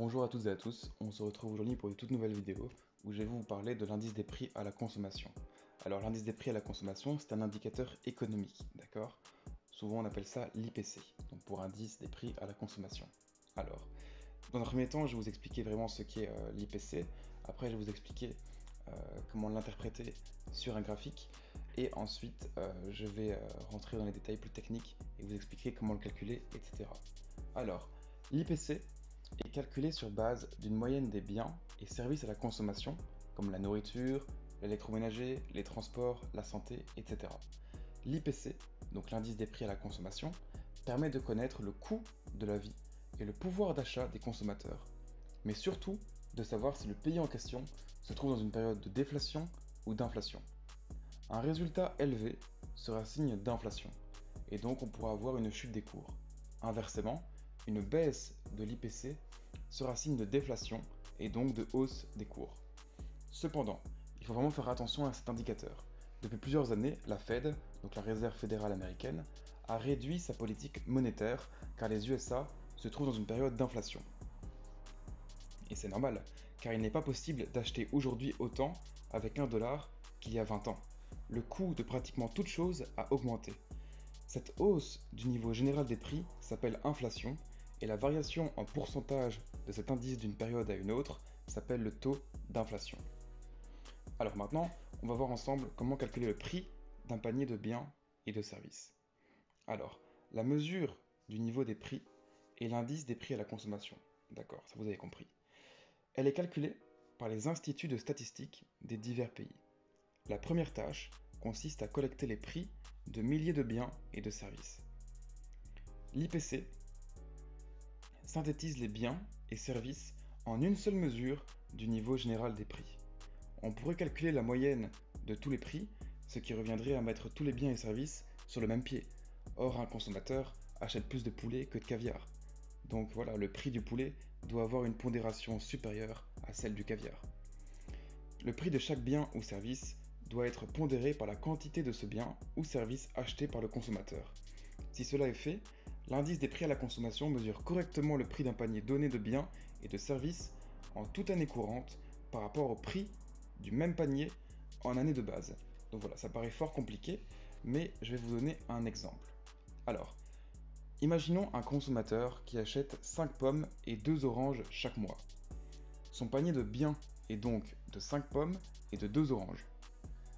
Bonjour à toutes et à tous, on se retrouve aujourd'hui pour une toute nouvelle vidéo où je vais vous parler de l'indice des prix à la consommation. Alors l'indice des prix à la consommation, c'est un indicateur économique, d'accord? Souvent on appelle ça l'IPC, donc pour indice des prix à la consommation. Alors, dans un premier temps, je vais vous expliquer vraiment ce qu'est l'IPC, après je vais vous expliquer comment l'interpréter sur un graphique, et ensuite je vais rentrer dans les détails plus techniques et vous expliquer comment le calculer, etc. Alors, l'IPC est calculé sur base d'une moyenne des biens et services à la consommation, comme la nourriture, l'électroménager, les transports, la santé, etc. L'IPC, donc l'indice des prix à la consommation, permet de connaître le coût de la vie et le pouvoir d'achat des consommateurs, mais surtout de savoir si le pays en question se trouve dans une période de déflation ou d'inflation. Un résultat élevé sera signe d'inflation, et donc on pourra avoir une chute des cours. Inversement, une baisse de l'IPC sera signe de déflation et donc de hausse des cours. Cependant, il faut vraiment faire attention à cet indicateur. Depuis plusieurs années, la Fed, donc la Réserve fédérale américaine, a réduit sa politique monétaire car les USA se trouvent dans une période d'inflation. Et c'est normal, car il n'est pas possible d'acheter aujourd'hui autant avec $1 qu'il y a 20 ans. Le coût de pratiquement toute chose a augmenté. Cette hausse du niveau général des prix s'appelle inflation et la variation en pourcentage de cet indice d'une période à une autre s'appelle le taux d'inflation. Alors maintenant, on va voir ensemble comment calculer le prix d'un panier de biens et de services. Alors, la mesure du niveau des prix est l'indice des prix à la consommation. D'accord, ça vous avez compris. Elle est calculée par les instituts de statistique des divers pays. La première tâche consiste à collecter les prix de milliers de biens et de services. L'IPC synthétise les biens et services en une seule mesure du niveau général des prix. On pourrait calculer la moyenne de tous les prix, ce qui reviendrait à mettre tous les biens et services sur le même pied. Or, un consommateur achète plus de poulet que de caviar. Donc voilà, le prix du poulet doit avoir une pondération supérieure à celle du caviar. Le prix de chaque bien ou service doit être pondéré par la quantité de ce bien ou service acheté par le consommateur. Si cela est fait, l'indice des prix à la consommation mesure correctement le prix d'un panier donné de biens et de services en toute année courante par rapport au prix du même panier en année de base. Donc voilà, ça paraît fort compliqué, mais je vais vous donner un exemple. Alors, imaginons un consommateur qui achète 5 pommes et 2 oranges chaque mois. Son panier de biens est donc de 5 pommes et de 2 oranges.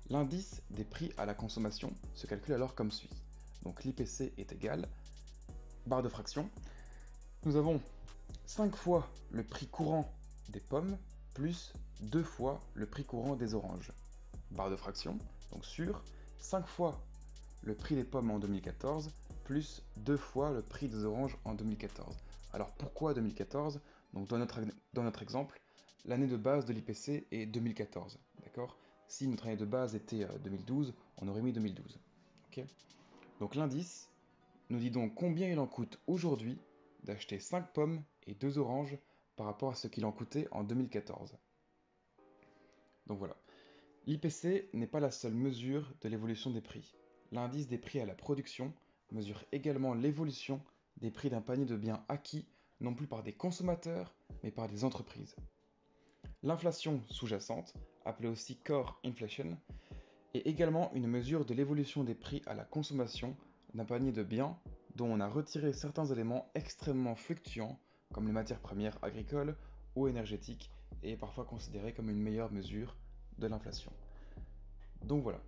L'indice des prix à la consommation se calcule alors comme suit. Donc l'IPC est égal, barre de fraction, nous avons 5 fois le prix courant des pommes plus 2 fois le prix courant des oranges. Barre de fraction, donc sur 5 fois le prix des pommes en 2014 plus 2 fois le prix des oranges en 2014. Alors pourquoi 2014? Donc dans notre exemple, l'année de base de l'IPC est 2014, d'accord? Si notre année de base était 2012, on aurait mis 2012. Ok. Donc l'indice nous dit donc combien il en coûte aujourd'hui d'acheter 5 pommes et 2 oranges par rapport à ce qu'il en coûtait en 2014. Donc voilà. L'IPC n'est pas la seule mesure de l'évolution des prix. L'indice des prix à la production mesure également l'évolution des prix d'un panier de biens acquis non plus par des consommateurs, mais par des entreprises. L'inflation sous-jacente, appelée aussi core inflation, est également une mesure de l'évolution des prix à la consommation d'un panier de biens dont on a retiré certains éléments extrêmement fluctuants comme les matières premières agricoles ou énergétiques et est parfois considérée comme une meilleure mesure de l'inflation. Donc voilà,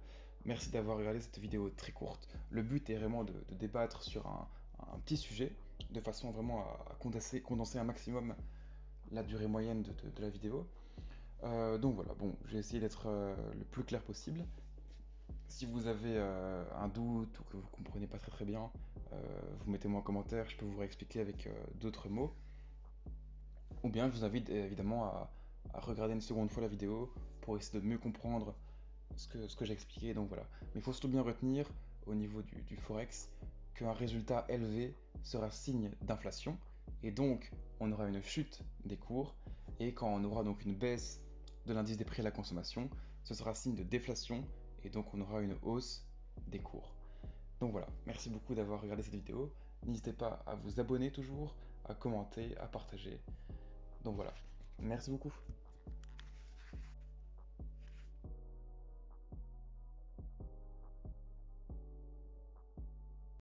merci d'avoir regardé cette vidéo très courte. Le but est vraiment de débattre sur un petit sujet de façon vraiment à condenser un maximum la durée moyenne de la vidéo. Donc voilà, bon, j'ai essayé d'être le plus clair possible. Si vous avez un doute ou que vous comprenez pas très bien, vous mettez-moi en commentaire, je peux vous réexpliquer avec d'autres mots. Ou bien je vous invite évidemment à regarder une seconde fois la vidéo pour essayer de mieux comprendre ce que j'ai expliqué. Donc voilà. Mais il faut surtout bien retenir au niveau du Forex qu'un résultat élevé sera signe d'inflation et donc on aura une chute des cours et quand on aura donc une baisse de l'indice des prix à la consommation, ce sera signe de déflation et donc on aura une hausse des cours. Donc voilà, merci beaucoup d'avoir regardé cette vidéo. N'hésitez pas à vous abonner toujours, à commenter, à partager. Donc voilà, merci beaucoup.